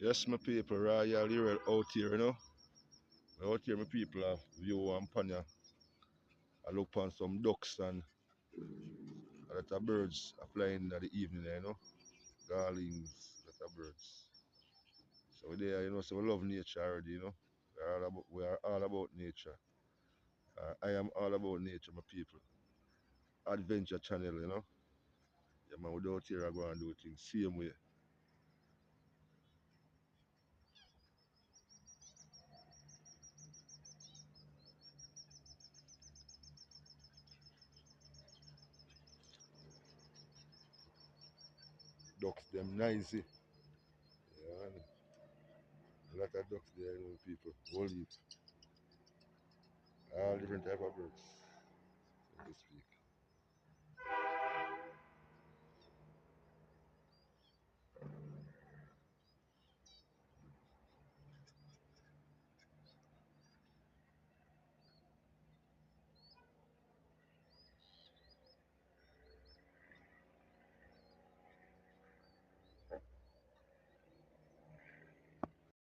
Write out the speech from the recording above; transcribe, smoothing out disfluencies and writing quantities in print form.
Yes, my people, Royal Hero out here, you know. Out here, my people have view and panya. I look on some ducks and a lot of birds are flying in the evening, you know. Garlings, a lot of birds. So we there, you know, so we love nature already, you know. We are all about nature. I am all about nature, my people. Adventure channel, you know. Yeah, man, we out here, I go and do things same way. Ducks, them noisy. Yeah, man. A lot of ducks there, you know, people. Whole heap. All different type of birds, so to speak.